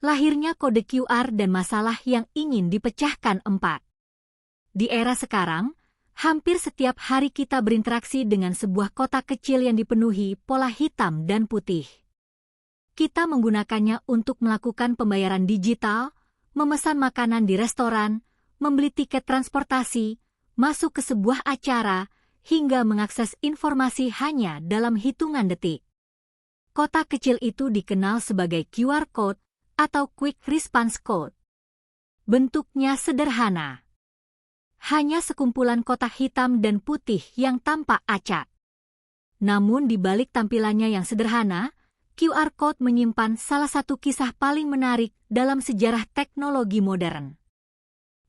Lahirnya kode QR dan masalah yang ingin dipecahkan 4. Di era sekarang, hampir setiap hari kita berinteraksi dengan sebuah kotak kecil yang dipenuhi pola hitam dan putih. Kita menggunakannya untuk melakukan pembayaran digital, memesan makanan di restoran, membeli tiket transportasi, masuk ke sebuah acara, hingga mengakses informasi hanya dalam hitungan detik. Kotak kecil itu dikenal sebagai QR Code atau Quick Response Code. Bentuknya sederhana. Hanya sekumpulan kotak hitam dan putih yang tampak acak. Namun di balik tampilannya yang sederhana, QR Code menyimpan salah satu kisah paling menarik dalam sejarah teknologi modern.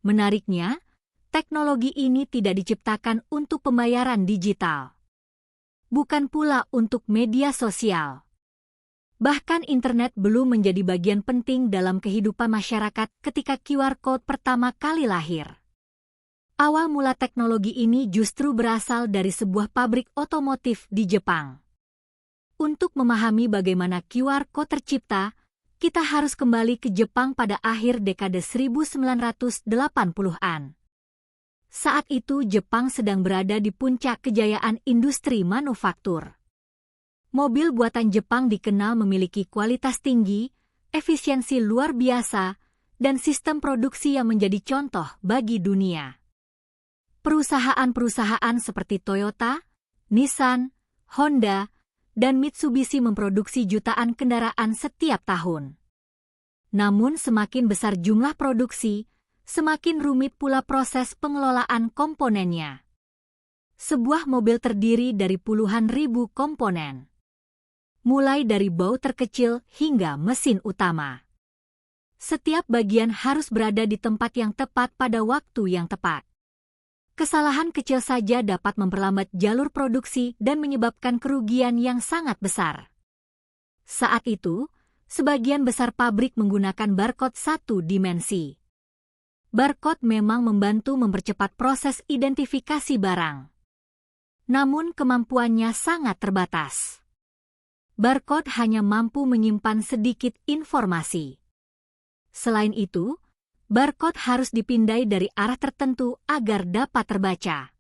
Menariknya, teknologi ini tidak diciptakan untuk pembayaran digital. Bukan pula untuk media sosial. Bahkan internet belum menjadi bagian penting dalam kehidupan masyarakat ketika QR Code pertama kali lahir. Awal mula teknologi ini justru berasal dari sebuah pabrik otomotif di Jepang. Untuk memahami bagaimana QR Code tercipta, kita harus kembali ke Jepang pada akhir dekade 1980-an. Saat itu Jepang sedang berada di puncak kejayaan industri manufaktur. Mobil buatan Jepang dikenal memiliki kualitas tinggi, efisiensi luar biasa, dan sistem produksi yang menjadi contoh bagi dunia. Perusahaan-perusahaan seperti Toyota, Nissan, Honda, dan Mitsubishi memproduksi jutaan kendaraan setiap tahun. Namun semakin besar jumlah produksi, semakin rumit pula proses pengelolaan komponennya. Sebuah mobil terdiri dari puluhan ribu komponen. Mulai dari baut terkecil hingga mesin utama. Setiap bagian harus berada di tempat yang tepat pada waktu yang tepat. Kesalahan kecil saja dapat memperlambat jalur produksi dan menyebabkan kerugian yang sangat besar. Saat itu, sebagian besar pabrik menggunakan barcode satu dimensi. Barcode memang membantu mempercepat proses identifikasi barang. Namun kemampuannya sangat terbatas. Barcode hanya mampu menyimpan sedikit informasi. Selain itu, barcode harus dipindai dari arah tertentu agar dapat terbaca.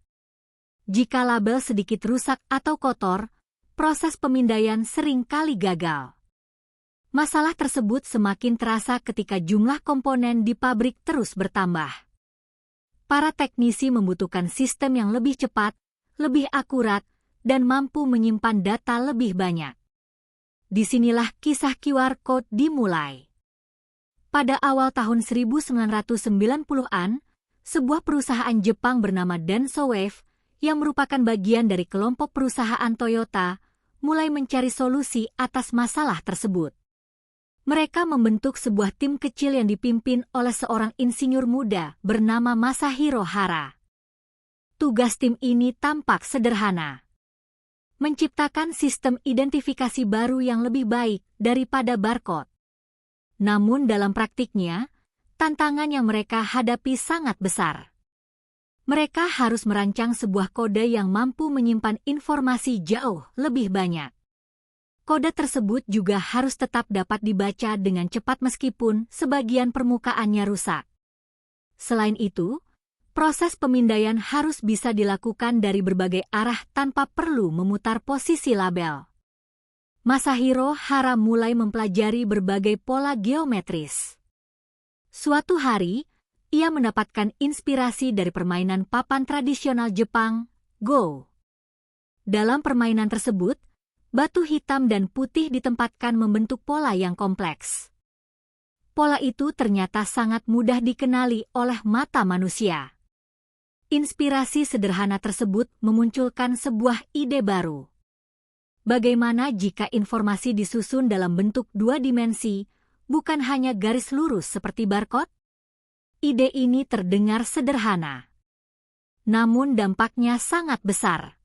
Jika label sedikit rusak atau kotor, proses pemindaian sering kali gagal. Masalah tersebut semakin terasa ketika jumlah komponen di pabrik terus bertambah. Para teknisi membutuhkan sistem yang lebih cepat, lebih akurat, dan mampu menyimpan data lebih banyak. Disinilah kisah QR Code dimulai. Pada awal tahun 1990-an, sebuah perusahaan Jepang bernama Denso Wave, yang merupakan bagian dari kelompok perusahaan Toyota, mulai mencari solusi atas masalah tersebut. Mereka membentuk sebuah tim kecil yang dipimpin oleh seorang insinyur muda bernama Masahiro Hara. Tugas tim ini tampak sederhana. Menciptakan sistem identifikasi baru yang lebih baik daripada barcode. Namun dalam praktiknya, tantangan yang mereka hadapi sangat besar. Mereka harus merancang sebuah kode yang mampu menyimpan informasi jauh lebih banyak. Kode tersebut juga harus tetap dapat dibaca dengan cepat meskipun sebagian permukaannya rusak. Selain itu, proses pemindaian harus bisa dilakukan dari berbagai arah tanpa perlu memutar posisi label. Masahiro Hara mulai mempelajari berbagai pola geometris. Suatu hari, ia mendapatkan inspirasi dari permainan papan tradisional Jepang, Go. Dalam permainan tersebut, batu hitam dan putih ditempatkan membentuk pola yang kompleks. Pola itu ternyata sangat mudah dikenali oleh mata manusia. Inspirasi sederhana tersebut memunculkan sebuah ide baru. Bagaimana jika informasi disusun dalam bentuk dua dimensi, bukan hanya garis lurus seperti barcode? Ide ini terdengar sederhana. Namun dampaknya sangat besar.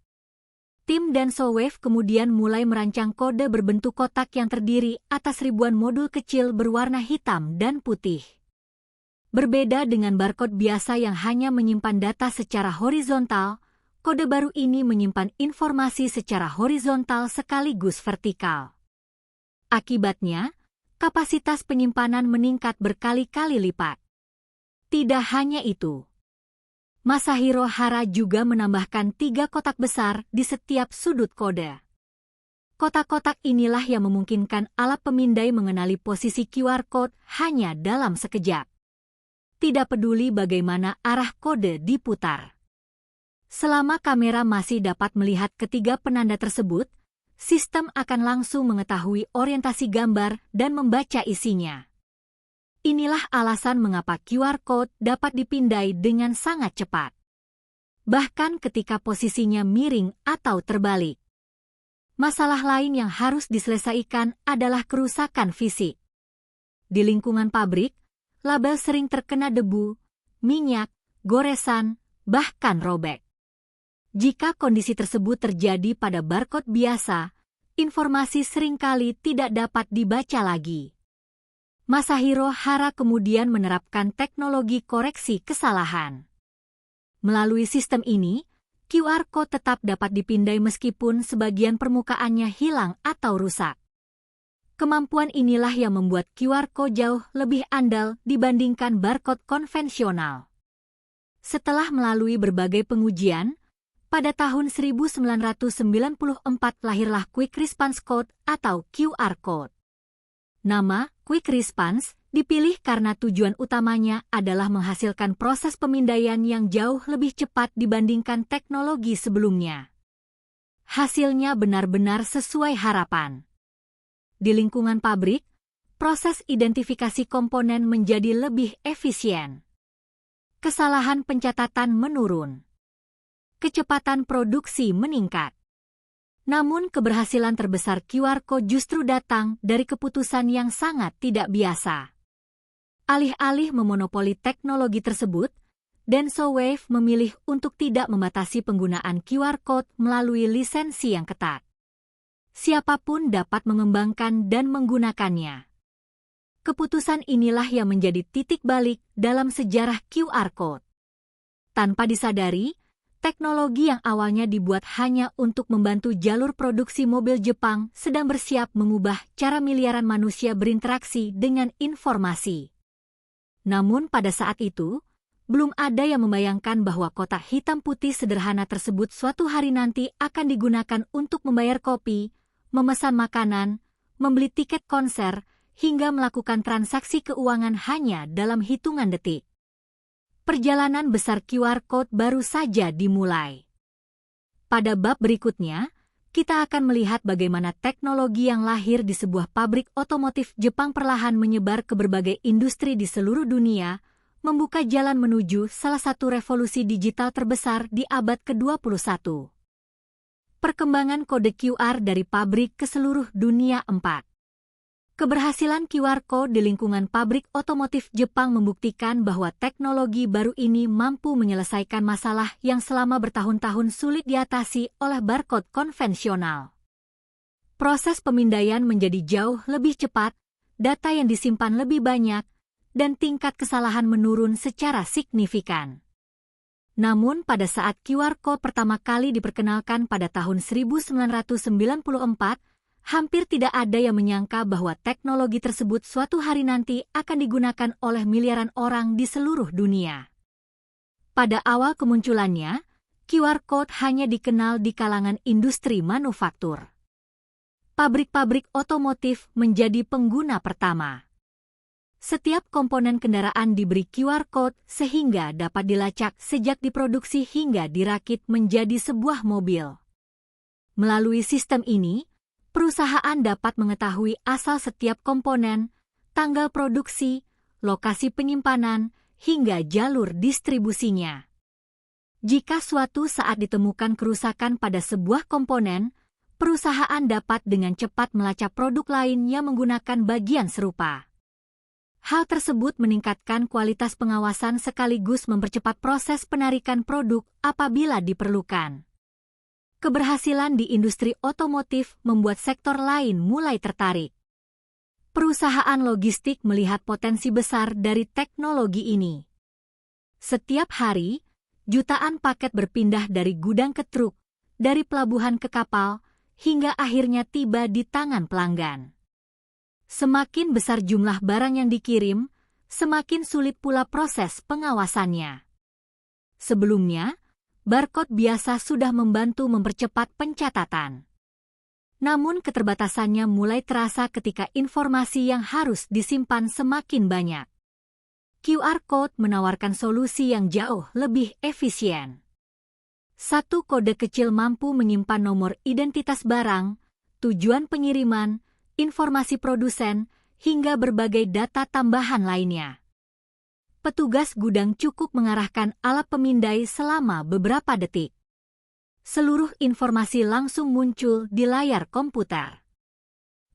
Tim Denso Wave kemudian mulai merancang kode berbentuk kotak yang terdiri atas ribuan modul kecil berwarna hitam dan putih. Berbeda dengan barcode biasa yang hanya menyimpan data secara horizontal, kode baru ini menyimpan informasi secara horizontal sekaligus vertikal. Akibatnya, kapasitas penyimpanan meningkat berkali-kali lipat. Tidak hanya itu, Masahiro Hara juga menambahkan 3 kotak besar di setiap sudut kode. Kotak-kotak inilah yang memungkinkan alat pemindai mengenali posisi QR Code hanya dalam sekejap. Tidak peduli bagaimana arah kode diputar. Selama kamera masih dapat melihat ketiga penanda tersebut, sistem akan langsung mengetahui orientasi gambar dan membaca isinya. Inilah alasan mengapa QR Code dapat dipindai dengan sangat cepat. Bahkan ketika posisinya miring atau terbalik. Masalah lain yang harus diselesaikan adalah kerusakan fisik. Di lingkungan pabrik, label sering terkena debu, minyak, goresan, bahkan robek. Jika kondisi tersebut terjadi pada barcode biasa, informasi seringkali tidak dapat dibaca lagi. Masahiro Hara kemudian menerapkan teknologi koreksi kesalahan. Melalui sistem ini, QR Code tetap dapat dipindai meskipun sebagian permukaannya hilang atau rusak. Kemampuan inilah yang membuat QR Code jauh lebih andal dibandingkan barcode konvensional. Setelah melalui berbagai pengujian, pada tahun 1994 lahirlah Quick Response Code atau QR Code. Nama Quick Response dipilih karena tujuan utamanya adalah menghasilkan proses pemindaian yang jauh lebih cepat dibandingkan teknologi sebelumnya. Hasilnya benar-benar sesuai harapan. Di lingkungan pabrik, proses identifikasi komponen menjadi lebih efisien. Kesalahan pencatatan menurun. Kecepatan produksi meningkat. Namun keberhasilan terbesar QR Code justru datang dari keputusan yang sangat tidak biasa. Alih-alih memonopoli teknologi tersebut, DensoWave memilih untuk tidak membatasi penggunaan QR Code melalui lisensi yang ketat. Siapapun dapat mengembangkan dan menggunakannya. Keputusan inilah yang menjadi titik balik dalam sejarah QR Code. Tanpa disadari, teknologi yang awalnya dibuat hanya untuk membantu jalur produksi mobil Jepang sedang bersiap mengubah cara miliaran manusia berinteraksi dengan informasi. Namun pada saat itu, belum ada yang membayangkan bahwa kotak hitam putih sederhana tersebut suatu hari nanti akan digunakan untuk membayar kopi, memesan makanan, membeli tiket konser, hingga melakukan transaksi keuangan hanya dalam hitungan detik. Perjalanan besar QR Code baru saja dimulai. Pada bab berikutnya, kita akan melihat bagaimana teknologi yang lahir di sebuah pabrik otomotif Jepang perlahan menyebar ke berbagai industri di seluruh dunia, membuka jalan menuju salah satu revolusi digital terbesar di abad ke-21. Perkembangan kode QR dari pabrik ke seluruh dunia 4. Keberhasilan QR Code di lingkungan pabrik otomotif Jepang membuktikan bahwa teknologi baru ini mampu menyelesaikan masalah yang selama bertahun-tahun sulit diatasi oleh barcode konvensional. Proses pemindaian menjadi jauh lebih cepat, data yang disimpan lebih banyak, dan tingkat kesalahan menurun secara signifikan. Namun pada saat QR Code pertama kali diperkenalkan pada tahun 1994, hampir tidak ada yang menyangka bahwa teknologi tersebut suatu hari nanti akan digunakan oleh miliaran orang di seluruh dunia. Pada awal kemunculannya, QR Code hanya dikenal di kalangan industri manufaktur. Pabrik-pabrik otomotif menjadi pengguna pertama. Setiap komponen kendaraan diberi QR Code sehingga dapat dilacak sejak diproduksi hingga dirakit menjadi sebuah mobil. Melalui sistem ini, perusahaan dapat mengetahui asal setiap komponen, tanggal produksi, lokasi penyimpanan, hingga jalur distribusinya. Jika suatu saat ditemukan kerusakan pada sebuah komponen, perusahaan dapat dengan cepat melacak produk lain yang menggunakan bagian serupa. Hal tersebut meningkatkan kualitas pengawasan sekaligus mempercepat proses penarikan produk apabila diperlukan. Keberhasilan di industri otomotif membuat sektor lain mulai tertarik. Perusahaan logistik melihat potensi besar dari teknologi ini. Setiap hari, jutaan paket berpindah dari gudang ke truk, dari pelabuhan ke kapal, hingga akhirnya tiba di tangan pelanggan. Semakin besar jumlah barang yang dikirim, semakin sulit pula proses pengawasannya. Sebelumnya, barcode biasa sudah membantu mempercepat pencatatan. Namun keterbatasannya mulai terasa ketika informasi yang harus disimpan semakin banyak. QR Code menawarkan solusi yang jauh lebih efisien. Satu kode kecil mampu menyimpan nomor identitas barang, tujuan pengiriman, informasi produsen, hingga berbagai data tambahan lainnya. Petugas gudang cukup mengarahkan alat pemindai selama beberapa detik. Seluruh informasi langsung muncul di layar komputer.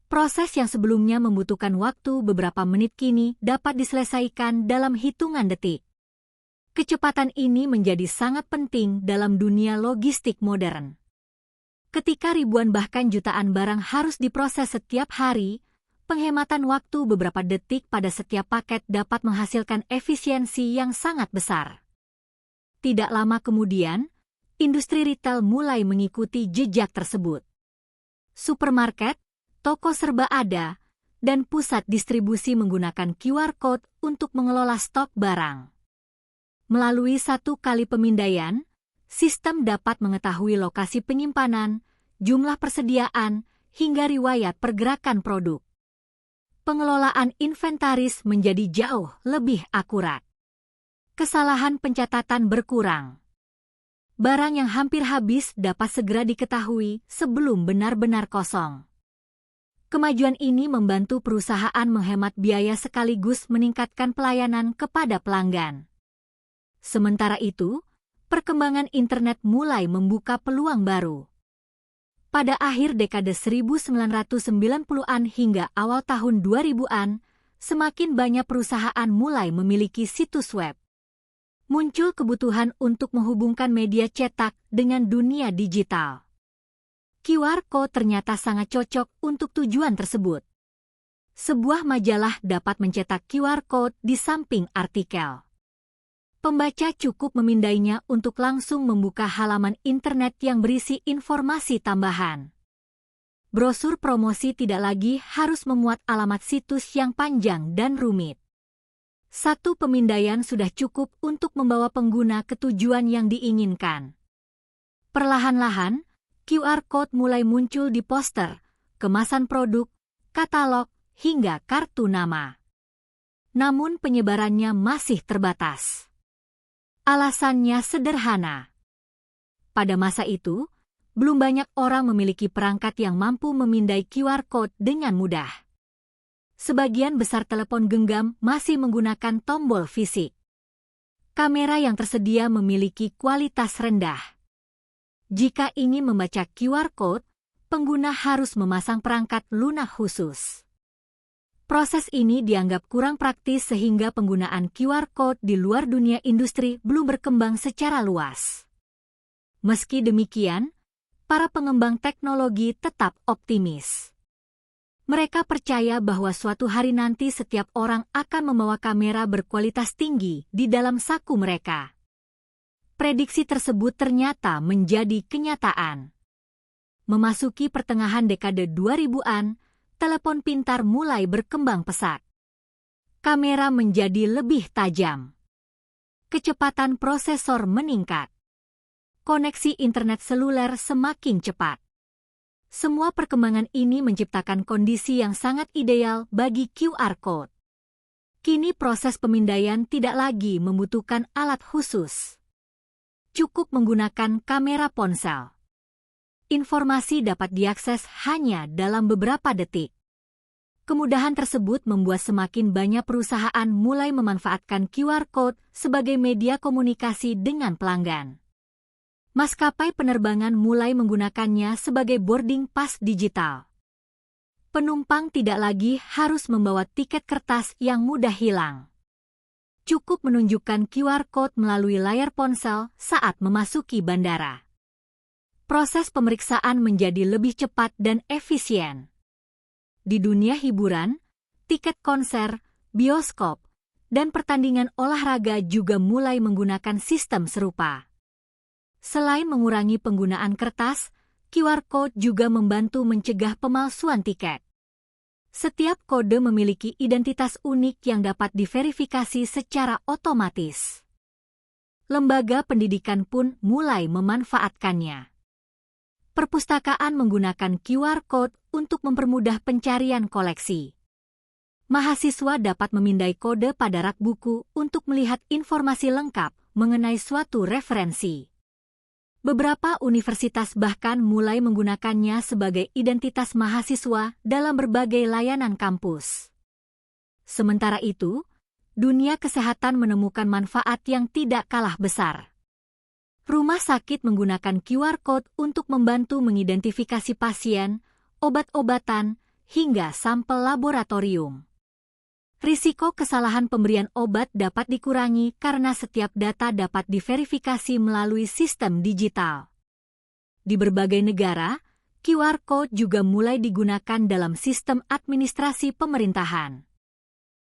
Proses yang sebelumnya membutuhkan waktu beberapa menit kini dapat diselesaikan dalam hitungan detik. Kecepatan ini menjadi sangat penting dalam dunia logistik modern. Ketika ribuan bahkan jutaan barang harus diproses setiap hari, penghematan waktu beberapa detik pada setiap paket dapat menghasilkan efisiensi yang sangat besar. Tidak lama kemudian, industri retail mulai mengikuti jejak tersebut. Supermarket, toko serba ada, dan pusat distribusi menggunakan QR Code untuk mengelola stok barang. Melalui satu kali pemindaian, sistem dapat mengetahui lokasi penyimpanan, jumlah persediaan, hingga riwayat pergerakan produk. Pengelolaan inventaris menjadi jauh lebih akurat. Kesalahan pencatatan berkurang. Barang yang hampir habis dapat segera diketahui sebelum benar-benar kosong. Kemajuan ini membantu perusahaan menghemat biaya sekaligus meningkatkan pelayanan kepada pelanggan. Sementara itu, perkembangan internet mulai membuka peluang baru. Pada akhir dekade 1990-an hingga awal tahun 2000-an, semakin banyak perusahaan mulai memiliki situs web. Muncul kebutuhan untuk menghubungkan media cetak dengan dunia digital. QR Code ternyata sangat cocok untuk tujuan tersebut. Sebuah majalah dapat mencetak QR Code di samping artikel. Pembaca cukup memindainya untuk langsung membuka halaman internet yang berisi informasi tambahan. Brosur promosi tidak lagi harus memuat alamat situs yang panjang dan rumit. Satu pemindaian sudah cukup untuk membawa pengguna ke tujuan yang diinginkan. Perlahan-lahan, QR Code mulai muncul di poster, kemasan produk, katalog, hingga kartu nama. Namun penyebarannya masih terbatas. Alasannya sederhana. Pada masa itu, belum banyak orang memiliki perangkat yang mampu memindai QR Code dengan mudah. Sebagian besar telepon genggam masih menggunakan tombol fisik. Kamera yang tersedia memiliki kualitas rendah. Jika ingin membaca QR Code, pengguna harus memasang perangkat lunak khusus. Proses ini dianggap kurang praktis sehingga penggunaan QR Code di luar dunia industri belum berkembang secara luas. Meski demikian, para pengembang teknologi tetap optimis. Mereka percaya bahwa suatu hari nanti setiap orang akan membawa kamera berkualitas tinggi di dalam saku mereka. Prediksi tersebut ternyata menjadi kenyataan. Memasuki pertengahan dekade 2000-an, telepon pintar mulai berkembang pesat. Kamera menjadi lebih tajam. Kecepatan prosesor meningkat. Koneksi internet seluler semakin cepat. Semua perkembangan ini menciptakan kondisi yang sangat ideal bagi QR Code. Kini proses pemindaian tidak lagi membutuhkan alat khusus. Cukup menggunakan kamera ponsel. Informasi dapat diakses hanya dalam beberapa detik. Kemudahan tersebut membuat semakin banyak perusahaan mulai memanfaatkan QR Code sebagai media komunikasi dengan pelanggan. Maskapai penerbangan mulai menggunakannya sebagai boarding pass digital. Penumpang tidak lagi harus membawa tiket kertas yang mudah hilang. Cukup menunjukkan QR Code melalui layar ponsel saat memasuki bandara. Proses pemeriksaan menjadi lebih cepat dan efisien. Di dunia hiburan, tiket konser, bioskop, dan pertandingan olahraga juga mulai menggunakan sistem serupa. Selain mengurangi penggunaan kertas, QR Code juga membantu mencegah pemalsuan tiket. Setiap kode memiliki identitas unik yang dapat diverifikasi secara otomatis. Lembaga pendidikan pun mulai memanfaatkannya. Perpustakaan menggunakan QR Code untuk mempermudah pencarian koleksi. Mahasiswa dapat memindai kode pada rak buku untuk melihat informasi lengkap mengenai suatu referensi. Beberapa universitas bahkan mulai menggunakannya sebagai identitas mahasiswa dalam berbagai layanan kampus. Sementara itu, dunia kesehatan menemukan manfaat yang tidak kalah besar. Rumah sakit menggunakan QR Code untuk membantu mengidentifikasi pasien, obat-obatan, hingga sampel laboratorium. Risiko kesalahan pemberian obat dapat dikurangi karena setiap data dapat diverifikasi melalui sistem digital. Di berbagai negara, QR Code juga mulai digunakan dalam sistem administrasi pemerintahan.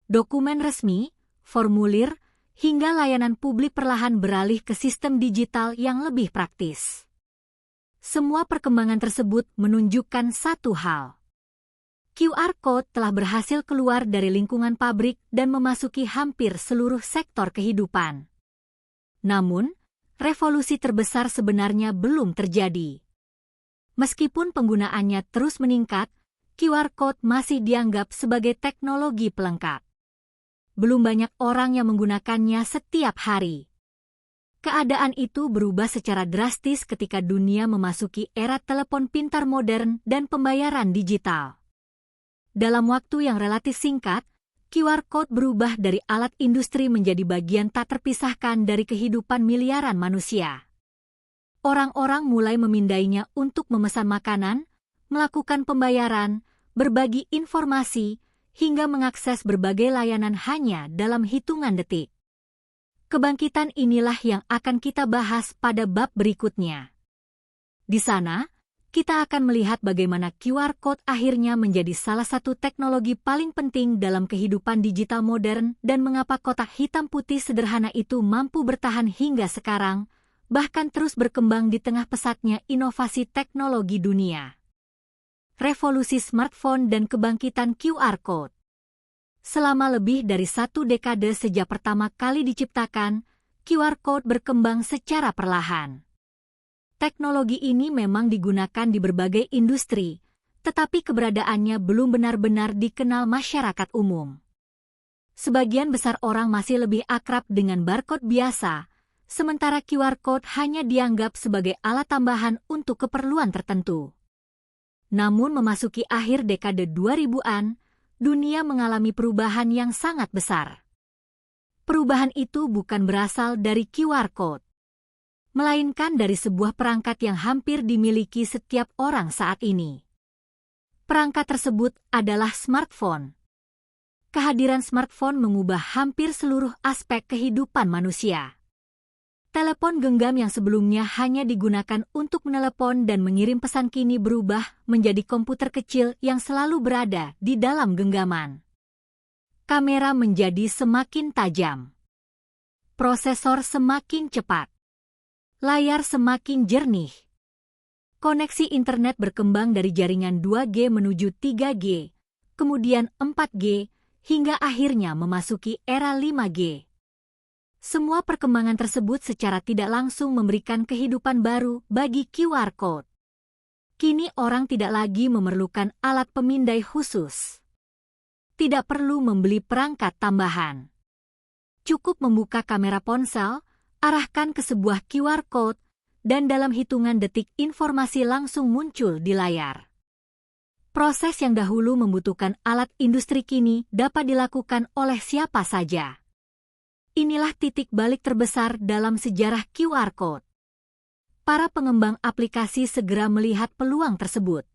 Dokumen resmi, formulir, hingga layanan publik perlahan beralih ke sistem digital yang lebih praktis. Semua perkembangan tersebut menunjukkan satu hal. QR Code telah berhasil keluar dari lingkungan pabrik dan memasuki hampir seluruh sektor kehidupan. Namun, revolusi terbesar sebenarnya belum terjadi. Meskipun penggunaannya terus meningkat, QR Code masih dianggap sebagai teknologi pelengkap. Belum banyak orang yang menggunakannya setiap hari. Keadaan itu berubah secara drastis ketika dunia memasuki era telepon pintar modern dan pembayaran digital. Dalam waktu yang relatif singkat, QR Code berubah dari alat industri menjadi bagian tak terpisahkan dari kehidupan miliaran manusia. Orang-orang mulai memindainya untuk memesan makanan, melakukan pembayaran, berbagi informasi, hingga mengakses berbagai layanan hanya dalam hitungan detik. Kebangkitan inilah yang akan kita bahas pada bab berikutnya. Di sana, kita akan melihat bagaimana QR Code akhirnya menjadi salah satu teknologi paling penting dalam kehidupan digital modern dan mengapa kotak hitam putih sederhana itu mampu bertahan hingga sekarang, bahkan terus berkembang di tengah pesatnya inovasi teknologi dunia. Revolusi smartphone dan kebangkitan QR Code. Selama lebih dari 1 dekade sejak pertama kali diciptakan, QR Code berkembang secara perlahan. Teknologi ini memang digunakan di berbagai industri, tetapi keberadaannya belum benar-benar dikenal masyarakat umum. Sebagian besar orang masih lebih akrab dengan barcode biasa, sementara QR Code hanya dianggap sebagai alat tambahan untuk keperluan tertentu. Namun memasuki akhir dekade 2000-an, dunia mengalami perubahan yang sangat besar. Perubahan itu bukan berasal dari QR Code, melainkan dari sebuah perangkat yang hampir dimiliki setiap orang saat ini. Perangkat tersebut adalah smartphone. Kehadiran smartphone mengubah hampir seluruh aspek kehidupan manusia. Telepon genggam yang sebelumnya hanya digunakan untuk menelepon dan mengirim pesan kini berubah menjadi komputer kecil yang selalu berada di dalam genggaman. Kamera menjadi semakin tajam. Prosesor semakin cepat. Layar semakin jernih. Koneksi internet berkembang dari jaringan 2G menuju 3G, kemudian 4G, hingga akhirnya memasuki era 5G. Semua perkembangan tersebut secara tidak langsung memberikan kehidupan baru bagi QR Code. Kini orang tidak lagi memerlukan alat pemindai khusus. Tidak perlu membeli perangkat tambahan. Cukup membuka kamera ponsel, arahkan ke sebuah QR Code, dan dalam hitungan detik informasi langsung muncul di layar. Proses yang dahulu membutuhkan alat industri kini dapat dilakukan oleh siapa saja. Inilah titik balik terbesar dalam sejarah QR Code. Para pengembang aplikasi segera melihat peluang tersebut.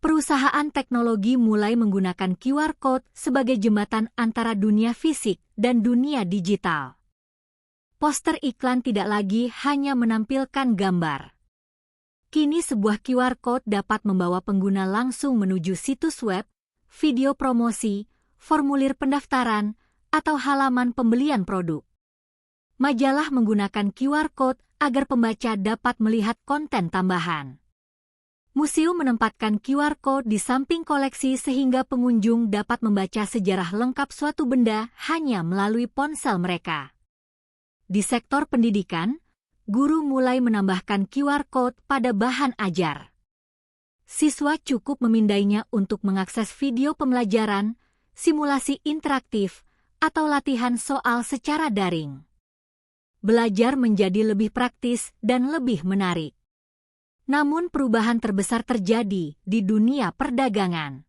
Perusahaan teknologi mulai menggunakan QR Code sebagai jembatan antara dunia fisik dan dunia digital. Poster iklan tidak lagi hanya menampilkan gambar. Kini sebuah QR Code dapat membawa pengguna langsung menuju situs web, video promosi, formulir pendaftaran, atau halaman pembelian produk. Majalah menggunakan QR Code agar pembaca dapat melihat konten tambahan. Museum menempatkan QR Code di samping koleksi sehingga pengunjung dapat membaca sejarah lengkap suatu benda hanya melalui ponsel mereka. Di sektor pendidikan, guru mulai menambahkan QR Code pada bahan ajar. Siswa cukup memindainya untuk mengakses video pembelajaran, simulasi interaktif, atau latihan soal secara daring. Belajar menjadi lebih praktis dan lebih menarik. Namun perubahan terbesar terjadi di dunia perdagangan.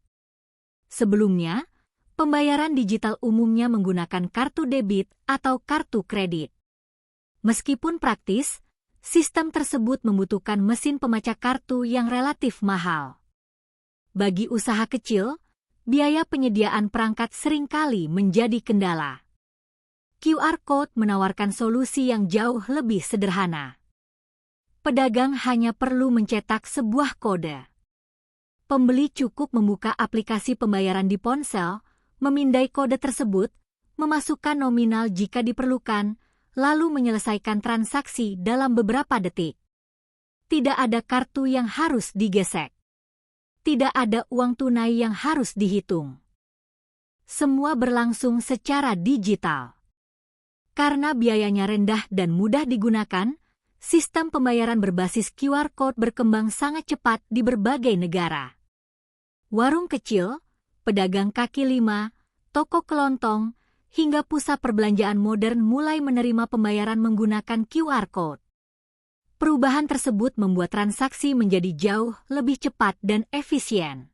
Sebelumnya, pembayaran digital umumnya menggunakan kartu debit atau kartu kredit. Meskipun praktis, sistem tersebut membutuhkan mesin pembaca kartu yang relatif mahal. Bagi usaha kecil, biaya penyediaan perangkat seringkali menjadi kendala. QR Code menawarkan solusi yang jauh lebih sederhana. Pedagang hanya perlu mencetak sebuah kode. Pembeli cukup membuka aplikasi pembayaran di ponsel, memindai kode tersebut, memasukkan nominal jika diperlukan, lalu menyelesaikan transaksi dalam beberapa detik. Tidak ada kartu yang harus digesek. Tidak ada uang tunai yang harus dihitung. Semua berlangsung secara digital. Karena biayanya rendah dan mudah digunakan, sistem pembayaran berbasis QR Code berkembang sangat cepat di berbagai negara. Warung kecil, pedagang kaki lima, toko kelontong, hingga pusat perbelanjaan modern mulai menerima pembayaran menggunakan QR Code. Perubahan tersebut membuat transaksi menjadi jauh lebih cepat dan efisien.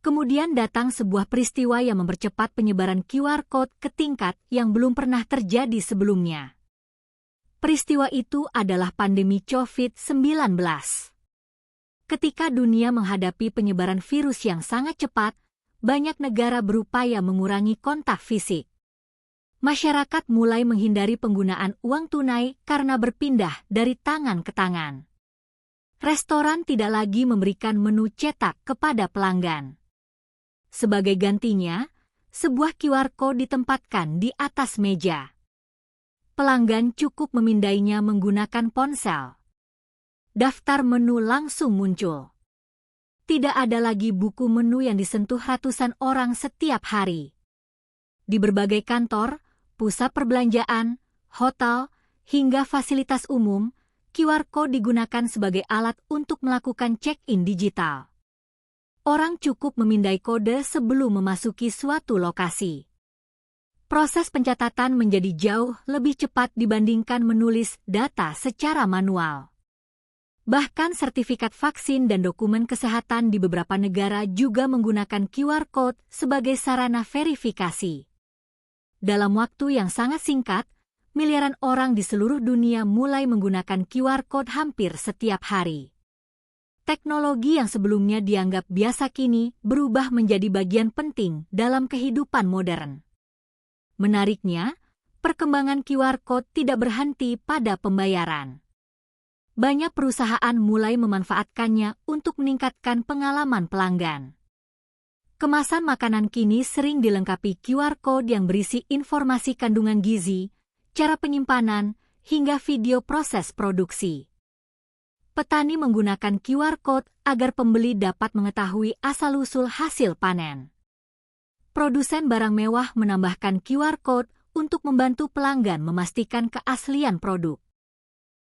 Kemudian datang sebuah peristiwa yang mempercepat penyebaran QR Code ke tingkat yang belum pernah terjadi sebelumnya. Peristiwa itu adalah pandemi COVID-19. Ketika dunia menghadapi penyebaran virus yang sangat cepat, banyak negara berupaya mengurangi kontak fisik. Masyarakat mulai menghindari penggunaan uang tunai karena berpindah dari tangan ke tangan. Restoran tidak lagi memberikan menu cetak kepada pelanggan. Sebagai gantinya, sebuah QR Code ditempatkan di atas meja. Pelanggan cukup memindainya menggunakan ponsel. Daftar menu langsung muncul. Tidak ada lagi buku menu yang disentuh ratusan orang setiap hari. Di berbagai kantor, pusat perbelanjaan, hotel, hingga fasilitas umum, QR Code digunakan sebagai alat untuk melakukan check-in digital. Orang cukup memindai kode sebelum memasuki suatu lokasi. Proses pencatatan menjadi jauh lebih cepat dibandingkan menulis data secara manual. Bahkan sertifikat vaksin dan dokumen kesehatan di beberapa negara juga menggunakan QR Code sebagai sarana verifikasi. Dalam waktu yang sangat singkat, miliaran orang di seluruh dunia mulai menggunakan QR Code hampir setiap hari. Teknologi yang sebelumnya dianggap biasa kini berubah menjadi bagian penting dalam kehidupan modern. Menariknya, perkembangan QR Code tidak berhenti pada pembayaran. Banyak perusahaan mulai memanfaatkannya untuk meningkatkan pengalaman pelanggan. Kemasan makanan kini sering dilengkapi QR Code yang berisi informasi kandungan gizi, cara penyimpanan, hingga video proses produksi. Petani menggunakan QR Code agar pembeli dapat mengetahui asal-usul hasil panen. Produsen barang mewah menambahkan QR Code untuk membantu pelanggan memastikan keaslian produk.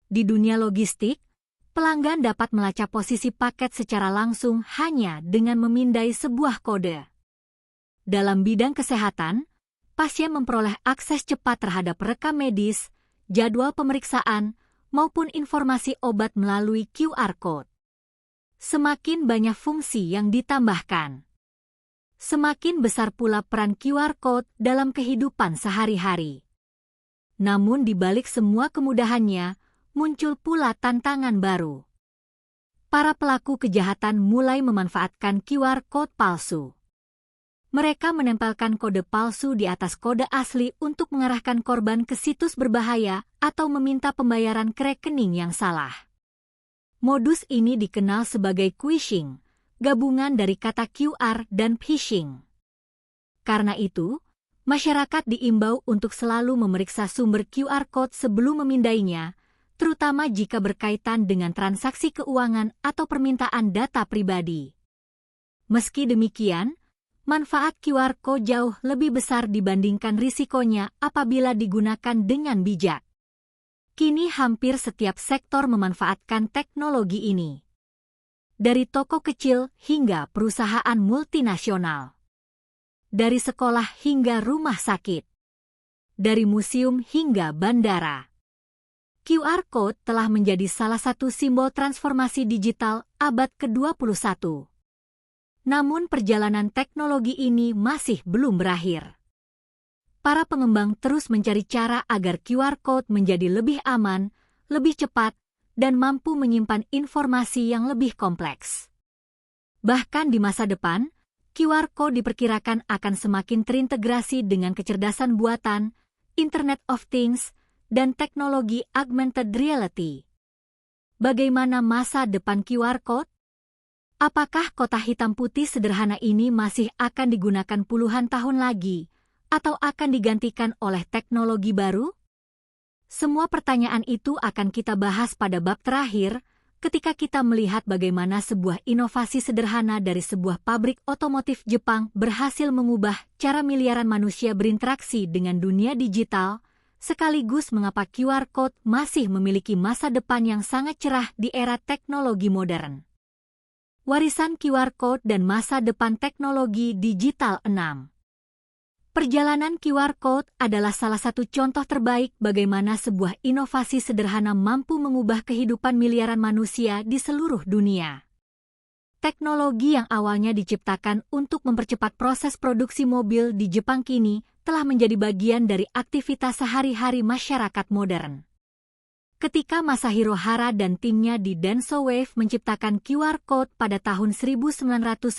Di dunia logistik, pelanggan dapat melacak posisi paket secara langsung hanya dengan memindai sebuah kode. Dalam bidang kesehatan, pasien memperoleh akses cepat terhadap rekam medis, jadwal pemeriksaan, maupun informasi obat melalui QR Code. Semakin banyak fungsi yang ditambahkan, semakin besar pula peran QR Code dalam kehidupan sehari-hari. Namun di balik semua kemudahannya, muncul pula tantangan baru. Para pelaku kejahatan mulai memanfaatkan QR Code palsu. Mereka menempelkan kode palsu di atas kode asli untuk mengarahkan korban ke situs berbahaya atau meminta pembayaran ke rekening yang salah. Modus ini dikenal sebagai phishing, gabungan dari kata QR dan phishing. Karena itu, masyarakat diimbau untuk selalu memeriksa sumber QR Code sebelum memindainya, terutama jika berkaitan dengan transaksi keuangan atau permintaan data pribadi. Meski demikian, manfaat QR Code jauh lebih besar dibandingkan risikonya apabila digunakan dengan bijak. Kini hampir setiap sektor memanfaatkan teknologi ini. Dari toko kecil hingga perusahaan multinasional. Dari sekolah hingga rumah sakit. Dari museum hingga bandara. QR Code telah menjadi salah satu simbol transformasi digital abad ke-21. Namun perjalanan teknologi ini masih belum berakhir. Para pengembang terus mencari cara agar QR Code menjadi lebih aman, lebih cepat, dan mampu menyimpan informasi yang lebih kompleks. Bahkan di masa depan, QR Code diperkirakan akan semakin terintegrasi dengan kecerdasan buatan, Internet of Things, dan teknologi augmented reality. Bagaimana masa depan QR Code? Apakah kotak hitam putih sederhana ini masih akan digunakan puluhan tahun lagi, atau akan digantikan oleh teknologi baru? Semua pertanyaan itu akan kita bahas pada bab terakhir, ketika kita melihat bagaimana sebuah inovasi sederhana dari sebuah pabrik otomotif Jepang berhasil mengubah cara miliaran manusia berinteraksi dengan dunia digital, sekaligus mengapa QR Code masih memiliki masa depan yang sangat cerah di era teknologi modern. Warisan QR Code dan masa depan teknologi digital 6. Perjalanan QR Code adalah salah satu contoh terbaik bagaimana sebuah inovasi sederhana mampu mengubah kehidupan miliaran manusia di seluruh dunia. Teknologi yang awalnya diciptakan untuk mempercepat proses produksi mobil di Jepang kini telah menjadi bagian dari aktivitas sehari-hari masyarakat modern. Ketika Masahiro Hara dan timnya di Denso Wave menciptakan QR Code pada tahun 1994,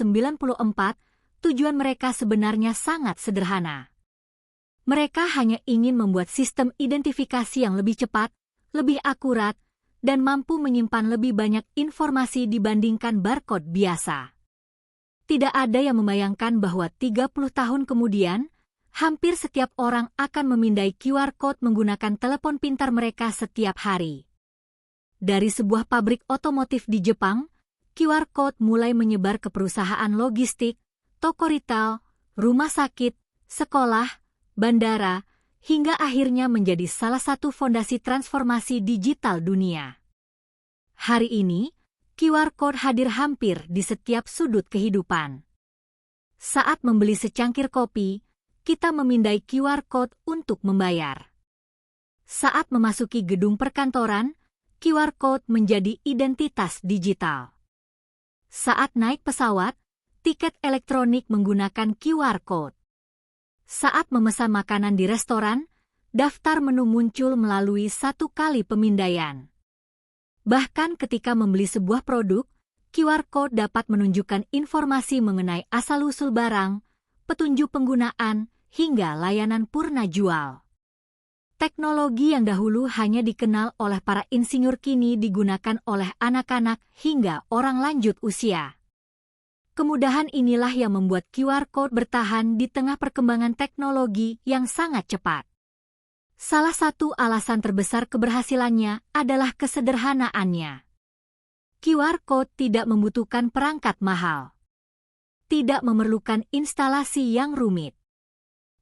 tujuan mereka sebenarnya sangat sederhana. Mereka hanya ingin membuat sistem identifikasi yang lebih cepat, lebih akurat, dan mampu menyimpan lebih banyak informasi dibandingkan barcode biasa. Tidak ada yang membayangkan bahwa 30 tahun kemudian, hampir setiap orang akan memindai QR Code menggunakan telepon pintar mereka setiap hari. Dari sebuah pabrik otomotif di Jepang, QR Code mulai menyebar ke perusahaan logistik, toko retail, rumah sakit, sekolah, bandara, hingga akhirnya menjadi salah satu fondasi transformasi digital dunia. Hari ini, QR Code hadir hampir di setiap sudut kehidupan. Saat membeli secangkir kopi, kita memindai QR Code untuk membayar. Saat memasuki gedung perkantoran, QR Code menjadi identitas digital. Saat naik pesawat, tiket elektronik menggunakan QR Code. Saat memesan makanan di restoran, daftar menu muncul melalui satu kali pemindaian. Bahkan ketika membeli sebuah produk, QR Code dapat menunjukkan informasi mengenai asal-usul barang, petunjuk penggunaan, hingga layanan purna jual. Teknologi yang dahulu hanya dikenal oleh para insinyur kini digunakan oleh anak-anak hingga orang lanjut usia. Kemudahan inilah yang membuat QR Code bertahan di tengah perkembangan teknologi yang sangat cepat. Salah satu alasan terbesar keberhasilannya adalah kesederhanaannya. QR Code tidak membutuhkan perangkat mahal. Tidak memerlukan instalasi yang rumit.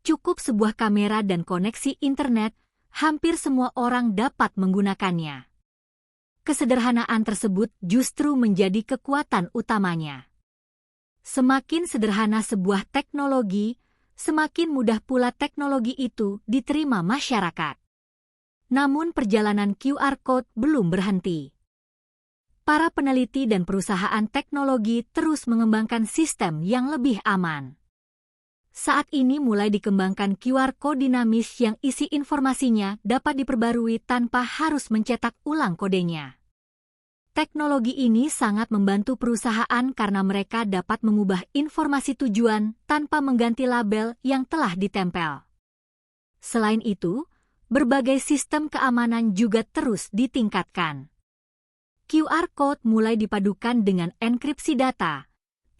Cukup sebuah kamera dan koneksi internet, hampir semua orang dapat menggunakannya. Kesederhanaan tersebut justru menjadi kekuatan utamanya. Semakin sederhana sebuah teknologi, semakin mudah pula teknologi itu diterima masyarakat. Namun perjalanan QR Code belum berhenti. Para peneliti dan perusahaan teknologi terus mengembangkan sistem yang lebih aman. Saat ini mulai dikembangkan QR Code dinamis yang isi informasinya dapat diperbarui tanpa harus mencetak ulang kodenya. Teknologi ini sangat membantu perusahaan karena mereka dapat mengubah informasi tujuan tanpa mengganti label yang telah ditempel. Selain itu, berbagai sistem keamanan juga terus ditingkatkan. QR Code mulai dipadukan dengan enkripsi data,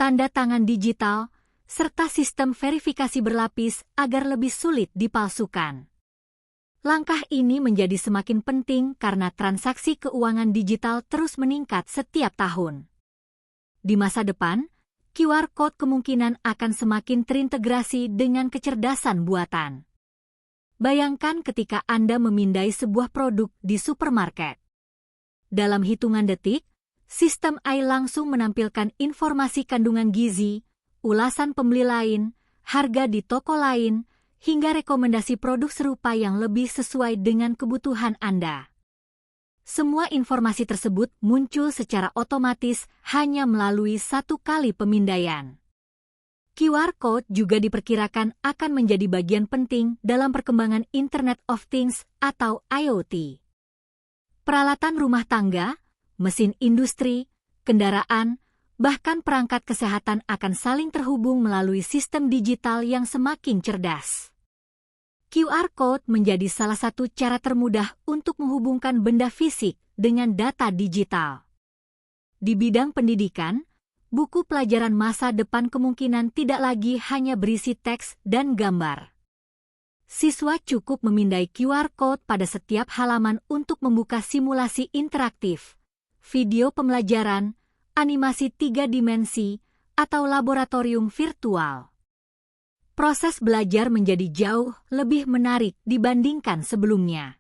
tanda tangan digital, serta sistem verifikasi berlapis agar lebih sulit dipalsukan. Langkah ini menjadi semakin penting karena transaksi keuangan digital terus meningkat setiap tahun. Di masa depan, QR Code kemungkinan akan semakin terintegrasi dengan kecerdasan buatan. Bayangkan ketika Anda memindai sebuah produk di supermarket. Dalam hitungan detik, sistem AI langsung menampilkan informasi kandungan gizi, ulasan pembeli lain, harga di toko lain, hingga rekomendasi produk serupa yang lebih sesuai dengan kebutuhan Anda. Semua informasi tersebut muncul secara otomatis hanya melalui satu kali pemindaian. QR Code juga diperkirakan akan menjadi bagian penting dalam perkembangan Internet of Things atau IoT. Peralatan rumah tangga, mesin industri, kendaraan, bahkan perangkat kesehatan akan saling terhubung melalui sistem digital yang semakin cerdas. QR Code menjadi salah satu cara termudah untuk menghubungkan benda fisik dengan data digital. Di bidang pendidikan, buku pelajaran masa depan kemungkinan tidak lagi hanya berisi teks dan gambar. Siswa cukup memindai QR Code pada setiap halaman untuk membuka simulasi interaktif, video pembelajaran, animasi 3 dimensi, atau laboratorium virtual. Proses belajar menjadi jauh lebih menarik dibandingkan sebelumnya.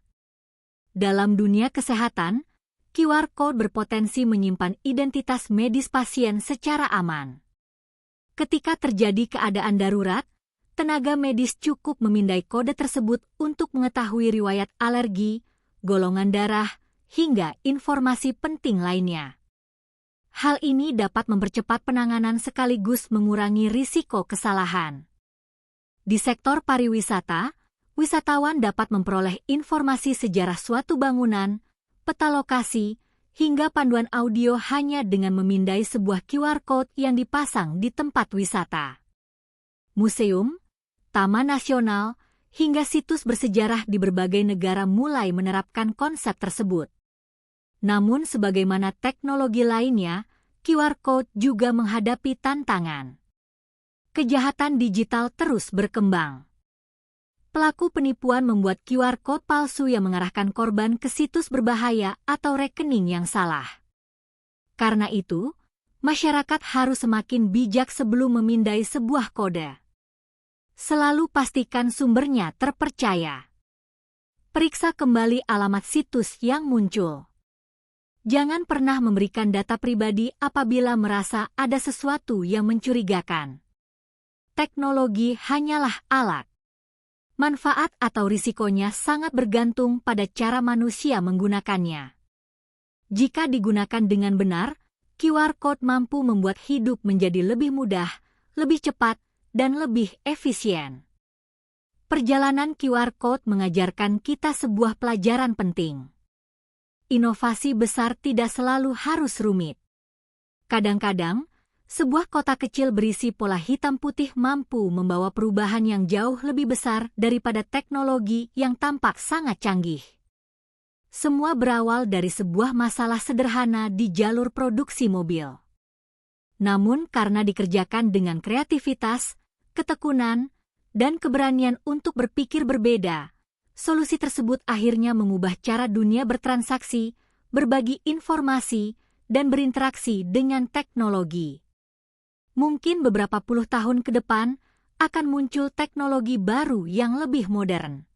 Dalam dunia kesehatan, QR Code berpotensi menyimpan identitas medis pasien secara aman. Ketika terjadi keadaan darurat, tenaga medis cukup memindai kode tersebut untuk mengetahui riwayat alergi, golongan darah, hingga informasi penting lainnya. Hal ini dapat mempercepat penanganan sekaligus mengurangi risiko kesalahan. Di sektor pariwisata, wisatawan dapat memperoleh informasi sejarah suatu bangunan, peta lokasi, hingga panduan audio hanya dengan memindai sebuah QR Code yang dipasang di tempat wisata. Museum, taman nasional, hingga situs bersejarah di berbagai negara mulai menerapkan konsep tersebut. Namun sebagaimana teknologi lainnya, QR Code juga menghadapi tantangan. Kejahatan digital terus berkembang. Pelaku penipuan membuat QR Code palsu yang mengarahkan korban ke situs berbahaya atau rekening yang salah. Karena itu, masyarakat harus semakin bijak sebelum memindai sebuah kode. Selalu pastikan sumbernya terpercaya. Periksa kembali alamat situs yang muncul. Jangan pernah memberikan data pribadi apabila merasa ada sesuatu yang mencurigakan. Teknologi hanyalah alat. Manfaat atau risikonya sangat bergantung pada cara manusia menggunakannya. Jika digunakan dengan benar, QR Code mampu membuat hidup menjadi lebih mudah, lebih cepat, dan lebih efisien. Perjalanan QR Code mengajarkan kita sebuah pelajaran penting. Inovasi besar tidak selalu harus rumit. Kadang-kadang, sebuah kota kecil berisi pola hitam putih mampu membawa perubahan yang jauh lebih besar daripada teknologi yang tampak sangat canggih. Semua berawal dari sebuah masalah sederhana di jalur produksi mobil. Namun karena dikerjakan dengan kreativitas, ketekunan, dan keberanian untuk berpikir berbeda, solusi tersebut akhirnya mengubah cara dunia bertransaksi, berbagi informasi, dan berinteraksi dengan teknologi. Mungkin beberapa puluh tahun ke depan akan muncul teknologi baru yang lebih modern.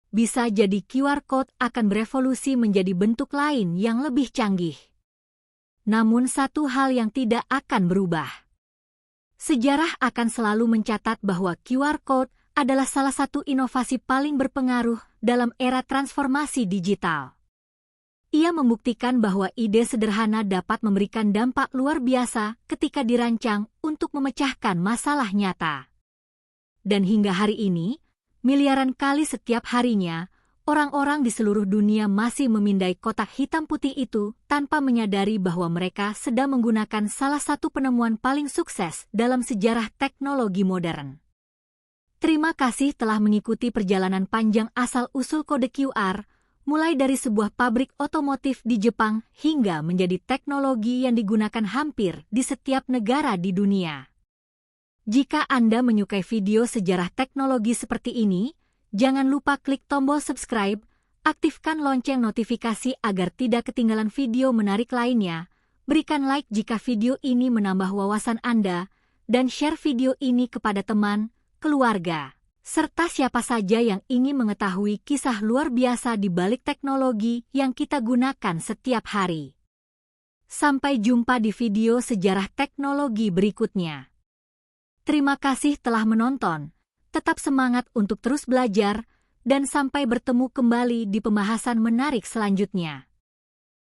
Bisa jadi QR Code akan berevolusi menjadi bentuk lain yang lebih canggih. Namun satu hal yang tidak akan berubah. Sejarah akan selalu mencatat bahwa QR Code adalah salah satu inovasi paling berpengaruh dalam era transformasi digital. Ia membuktikan bahwa ide sederhana dapat memberikan dampak luar biasa ketika dirancang untuk memecahkan masalah nyata. Dan hingga hari ini, miliaran kali setiap harinya, orang-orang di seluruh dunia masih memindai kotak hitam putih itu tanpa menyadari bahwa mereka sedang menggunakan salah satu penemuan paling sukses dalam sejarah teknologi modern. Terima kasih telah mengikuti perjalanan panjang asal-usul kode QR, mulai dari sebuah pabrik otomotif di Jepang hingga menjadi teknologi yang digunakan hampir di setiap negara di dunia. Jika Anda menyukai video sejarah teknologi seperti ini, Jangan lupa klik tombol subscribe, aktifkan lonceng notifikasi agar tidak ketinggalan video menarik lainnya. Berikan like jika video ini menambah wawasan Anda, dan share video ini kepada teman, keluarga, serta siapa saja yang ingin mengetahui kisah luar biasa di balik teknologi yang kita gunakan setiap hari. Sampai jumpa di video sejarah teknologi berikutnya. Terima kasih telah menonton. Tetap semangat untuk terus belajar, dan sampai bertemu kembali di pembahasan menarik selanjutnya.